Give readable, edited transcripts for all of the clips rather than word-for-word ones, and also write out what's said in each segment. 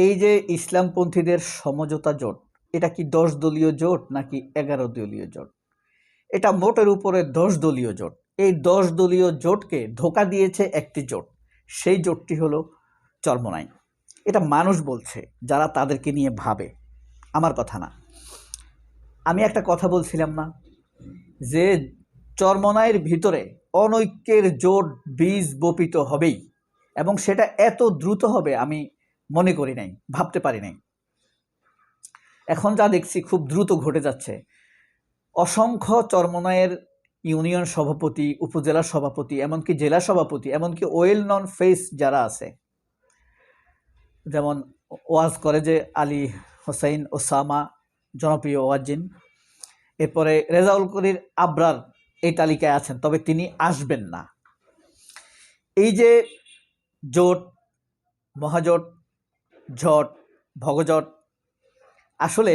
এই যে ইসলামপন্থীদের সমঝোতা জোট, এটা কি 10 দলীয় জোট নাকি 11 দলীয় জোট? এটা মোটের উপরে 10 দলীয় জোট। এই 10 দলীয় জোটকে ধোঁকা দিয়েছে একটি জোট, সেই জোটটি হলো চরমোনাই। এটা মানুষ বলছে যারা তাদেরকে নিয়ে ভাবে, আমার কথা না। আমি একটা কথা বলছিলাম না যে চরমোনাইয়ের ভিতরে অনৈক্যের জোট বীজ বপিত হবেই, এবং সেটা এত দ্রুত হবে আমি মনে করি নাই, ভাবতে পারি নাই। এখন যা দেখছি খুব দ্রুত ঘটে যাচ্ছে। অসংখ্য চরমোনাইয়ের ইউনিয়ন সভাপতি, উপজেলা সভাপতি, এমনকি জেলা সভাপতি, এমনকি ওয়েল নন ফেস যারা আছে, যেমন ওয়াজ করে যে আলী হোসাইন ওসামা, জনপ্রিয় ওয়াজিন, এরপরে রেজাউল করির আবরার এই তালিকায় আছেন, তবে তিনি আসবেন না। এই যে জোট, মহাজোট, জট, ভগজট, আসলে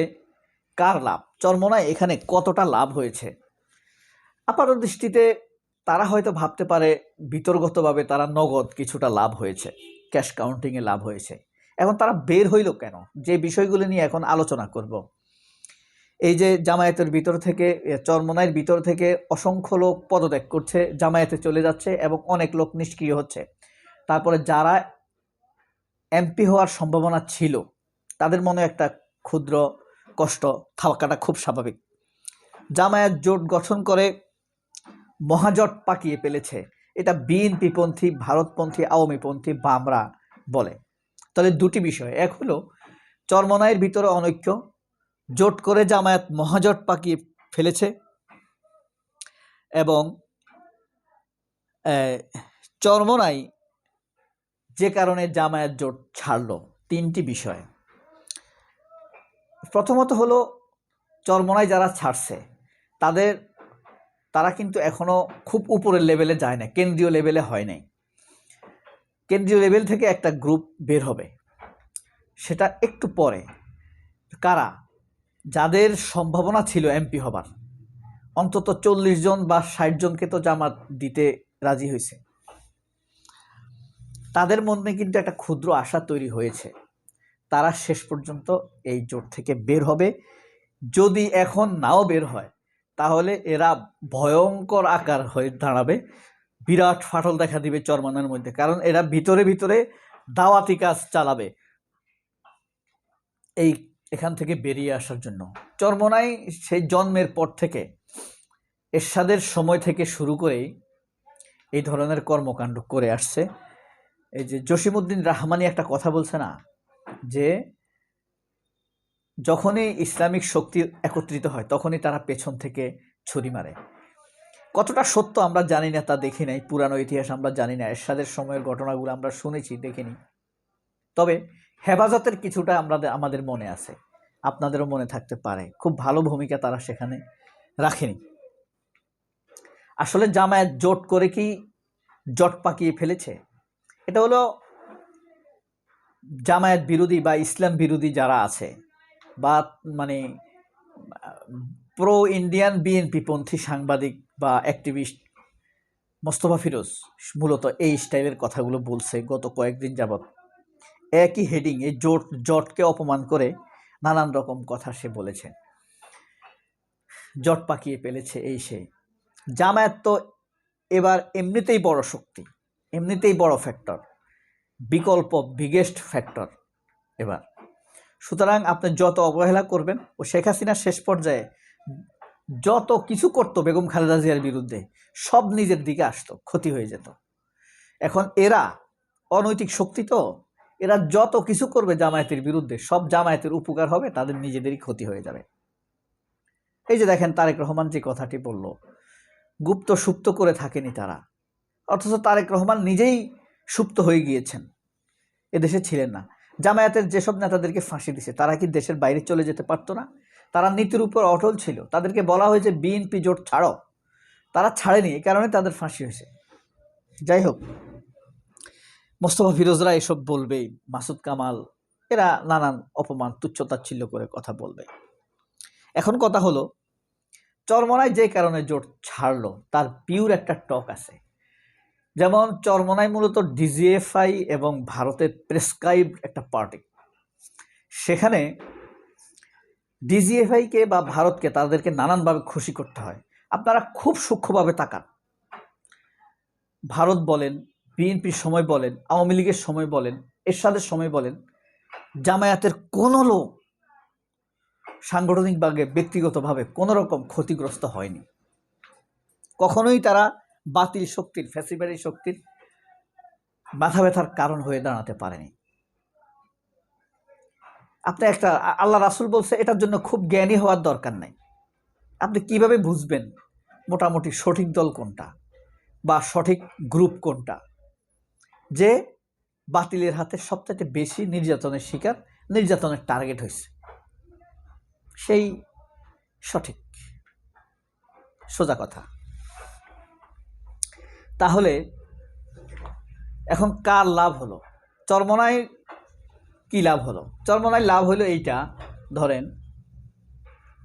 কার লাভ? চরমোনাই এখানে কতটা লাভ হয়েছে? আপাত দৃষ্টিতে তারা হয়তো ভাবতে পারে বিতর্কতভাবে তারা নগদ কিছুটা লাভ হয়েছে, ক্যাশ কাউন্টিংয়ে লাভ হয়েছে। এখন তারা বের হইল কেন? যে বিষয়গুলো নিয়ে এখন আলোচনা করব। এই যে জামায়াতের ভিতর থেকে, চরমোনাইয়ের ভিতর থেকে অসংখ্য লোক পদত্যাগ করছে, জামায়াতে চলে যাচ্ছে এবং অনেক লোক নিষ্ক্রিয় হচ্ছে। তারপরে যারা এমপি হওয়ার সম্ভাবনা ছিল তাদের মনে একটা ক্ষুদ্র কষ্ট থাকাটা খুব স্বাভাবিক। জামায়াত জোট গঠন করে মহাজোট পাকিয়ে ফেলেছে, এটা বিএনপিপন্থী, ভারতপন্থী, আওয়ামীপন্থী, বামরা বলে। তাহলে দুটি বিষয়, এক হলো চরমোনাইয়ের ভিতরে অনৈক্য, জোট করে জামায়াত মহাজোট পাকিয়ে ফেলেছে, এবং চরমোনাই যে কারণে জামায়াত জোট ছাড়লো। তিনটি বিষয়। প্রথমত হলো চরমোনাই যারা ছাড়ছে তারা কিন্তু এখনো খুব উপরের লেভেলে যায় না, কেন্দ্রীয় লেভেলে হয় নাই। কেন্দ্রীয় লেভেল থেকে একটা গ্রুপ বের হবে, সেটা একটু পরে। কারা? যাদের সম্ভাবনা ছিল এমপি হবার, অন্তত 40 জন বা 60 জনকে তো জামাত দিতে রাজি হয়েছে। তাদের মধ্যে কিন্তু একটা ক্ষুদ্র আশা তৈরি হয়েছে, তারা শেষ পর্যন্ত এই জোট থেকে বের হবে। যদি এখন নাও বের হয় তাহলে এরা ভয়ঙ্কর আকার হয়ে দাঁড়াবে, বিরাট ফাটল দেখা দিবে চরমোনাইয়ের মধ্যে, কারণ এরা ভিতরে ভিতরে দাওয়াতি কাজ চালাবে এখান থেকে বেরিয়ে আসার জন্য। চরমোনাই সেই জন্মের পর থেকে, এরশাদের সময় থেকে শুরু করেই এই ধরনের কর্মকাণ্ড করে আসছে। এই যে জসিমউদ্দিন রাহমানি একটা কথা বলছে না, যে যখনই ইসলামিক শক্তি একত্রিত হয় তখনই তারা পেছন থেকে ছুরি মারে। কতটা সত্য আমরা জানি না, তা দেখি নাই, পুরানো ইতিহাস আমরা জানি না, এরশাদের সময়ের ঘটনাগুলো আমরা শুনেছি, দেখিনি। তবে হেফাজতের কিছুটা আমাদের মনে আছে, আপনাদেরও মনে থাকতে পারে। খুব ভালো ভূমিকা তারা সেখানে রাখেনি। আসলে জামায়াত জোট করে কি জট পাকিয়ে ফেলেছে? এটা হলো জামায়াত বিরোধী বা ইসলাম বিরোধী যারা আছে, বা মানে প্রো ইন্ডিয়ান বিএনপিপন্থী সাংবাদিক বা অ্যাক্টিভিস্ট মোস্তফা ফিরোজ মূলত এই স্টাইলের কথাগুলো বলছে গত কয়েকদিন যাবৎ। একই হেডিং, এই জটকে অপমান করে নানান রকম কথা সে বলেছে। জট পাকিয়ে ফেলেছে এই সেই। জামায়াত তো এবার এমনিতেই বড় শক্তি, এমনিতেই বড় ফ্যাক্টর, বিকল্প বিগেস্ট ফ্যাক্টর এবার। সুতরাং আপনি যত অবহেলা করবেন, ও শেখ হাসিনা শেষ পর্যায়ে যত কিছু করতো বেগম খালেদা জিয়ার বিরুদ্ধে, সব নিজের দিকে আসতো, ক্ষতি হয়ে যেত। এখন এরা অনৈতিক শক্তি, তো এরা যত কিছু করবে জামায়াতের বিরুদ্ধে, সব জামায়াতের উপকার হবে, তাদের নিজেদেরই ক্ষতি হয়ে যাবে। এই যে দেখেন তারেক রহমান যে কথাটি বলল, গুপ্ত সুপ্ত করে থাকেনি তারা, অথচ তারেক রহমান নিজেই সুপ্ত হয়ে গিয়েছেন, এদেশে ছিলেন না। জামায়াতের যেসব নেতাদেরকে ফাঁসি দিছে তারা কি দেশের বাইরে চলে যেতে পারতো না? তারা নীতির উপর অটল ছিল, তাদেরকে বলা হয়েছে বিএনপি জোট ছাড়ো, তারা ছাড়েনি, এই কারণে তাদের ফাঁসি হয়েছে। যাই হোক, মোস্তফা ফিরোজরা এসব বলবেই, মাসুদ কামাল, এরা নানান অপমান তুচ্ছতাচ্ছিল্য করে কথা বলবে। এখন কথা হলো, চরমোনাই যে কারণে জোট ছাড়লো তার পিওর একটা টক আছে। যেমন চরমোনাই মূলত ডিজিএফআই এবং ভারতের প্রেসক্রাইব একটা পার্টি, সেখানে ডিজিএফআইকে বা ভারতকে তাদেরকে নানানভাবে খুশি করতে হয়। আপনারা খুব সূক্ষ্মভাবে তাকান, ভারত বলেন, বিএনপির সময় বলেন, আওয়ামী লীগের সময় বলেন, এরশাদের সময় বলেন, জামায়াতের কোনো লোক সাংগঠনিকভাবে ব্যক্তিগতভাবে কোনো রকম ক্ষতিগ্রস্ত হয়নি। কখনোই তারা বাতিল শক্তির, ফ্যাসিবাদী শক্তির মাথা ব্যথার কারণ হয়ে দাঁড়াতে পারেনি। আপনি একটা, আল্লাহ রাসূল বলছে এটার জন্য খুব জ্ঞানী হওয়ার দরকার নাই। আপনি কিভাবে বুঝবেন মোটামুটি সঠিক দল কোনটা বা সঠিক গ্রুপ কোনটা, যে বাতিলের হাতে সবচেয়ে বেশি নির্যাতনের শিকার, নির্যাতনের টার্গেট হয়েছে, সেই সঠিক সোজা কথা। তাহলে এখন কার লাভ হলো? চরমনায় কি লাভ হলো? চরমনায় লাভ হলো এইটা, ধরেন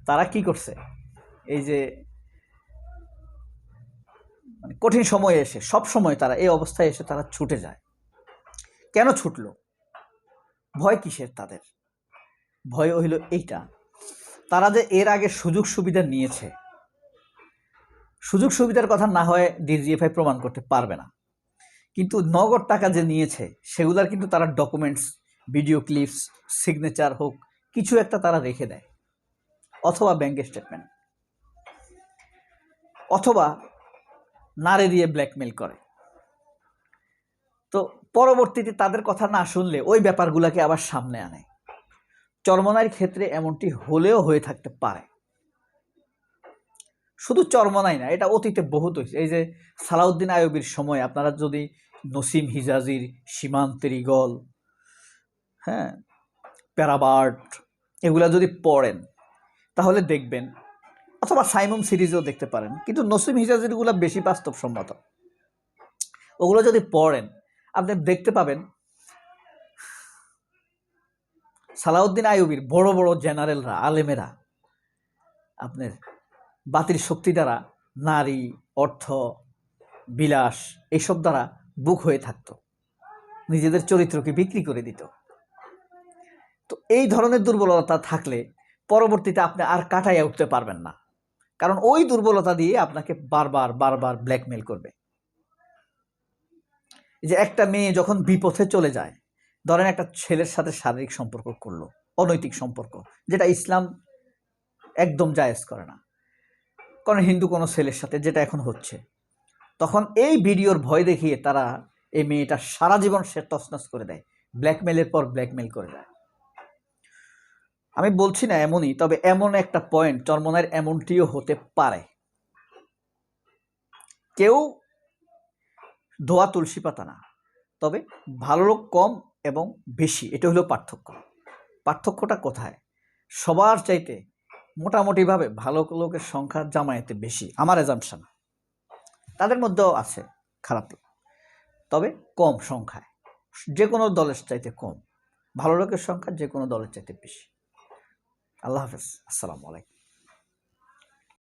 তারা কি করছে, এই যে মানে কঠিন সময়ে এসে, সব সময় তারা এই অবস্থায় এসে তারা ছুটে যায়। কেন ছুটলো? ভয় কিসের তাদের? ভয় হইল এইটা, তারা যে এর আগে সুযোগ সুবিধা নিয়েছে, সুযোগ সুবিধার কথা না হয় ডিজিএফআই প্রমাণ করতে পারবে না, কিন্তু নগদ টাকা যে নিয়েছে সেগুলার কিন্তু তারা ডকুমেন্টস, ভিডিও ক্লিপস, সিগনেচার হোক কিছু একটা তারা রেখে দেয়, অথবা ব্যাংক স্টেটমেন্ট, অথবা নারে দিয়ে ব্ল্যাকমেল করে। তো পরবর্তীতে তাদের কথা না শুনলে ওই ব্যাপারগুলোকে আবার সামনে আনে। চরমনাইয়ের ক্ষেত্রে এমনটি হলেও হয়ে থাকতে পারে। শুধু চরমনাই না, এটা অতীতে বহুত হয়েছে। এই যে সালাউদ্দিন আইয়ুবীর সময় আপনারা যদি নসিম হিজাজির সীমান্তের ঈগল, হ্যাঁ, প্যারাবার্ট, এগুলা যদি পড়েন তাহলে দেখবেন, অথবা সাইমন সিরিজও দেখতে পারেন, কিন্তু নসিম হিজাজিরগুলো বেশি বাস্তবসম্মত। ওগুলো যদি পড়েন আপনি দেখতে পাবেন সালাউদ্দিন আইয়ুবীর বড় বড় জেনারেলরা, আলেমেরা আপনার বাতিল শক্তি দ্বারা নারী, অর্থ, বিলাস এইসব দ্বারা বুক হয়ে থাকত, নিজেদের চরিত্রকে বিক্রি করে দিত। তো এই ধরনের দুর্বলতা থাকলে পরবর্তীতে আপনি আর কাটাইয়া উঠতে পারবেন না, কারণ ওই দুর্বলতা দিয়ে আপনাকে বারবার বারবার ব্ল্যাকমেল করবে। যে একটা মেয়ে যখন বিপথে চলে যায়, ধরেন একটা ছেলের সাথে শারীরিক সম্পর্ক করলো, অনৈতিক সম্পর্ক, যেটা ইসলাম একদম জায়েজ করে না, কারণ হিন্দু কোনো ছেলের সাথে, যেটা এখন হচ্ছে, তখন এই ভিডিওর ভয় দেখিয়ে তারা এই মেয়েটা সারা জীবন সে তছনছ করে দেয়, ব্ল্যাকমেলের পর ব্ল্যাকমেল করে দেয়। আমি বলছি না এমনই, তবে এমন একটা পয়েন্ট চরমনাইয়ের এমনটিও হতে পারে। কেউ ধোয়া তুলসী পাতা না, তবে ভালো লোক কম এবং বেশি, এটা হলো পার্থক্য। পার্থক্যটা কোথায়? সবার চাইতে মোটামুটিভাবে ভালো লোকের সংখ্যা জামায়াতে বেশি, আমার অ্যাজাম্পশন। তাদের মধ্যেও আছে খারাপ লোক, তবে কম সংখ্যায়, যে কোনো দলের চাইতে কম। ভালো লোকের সংখ্যা যে কোনো দলের চাইতে বেশি। আল্লাহ হাফেজ, আসসালামু আলাইকুম।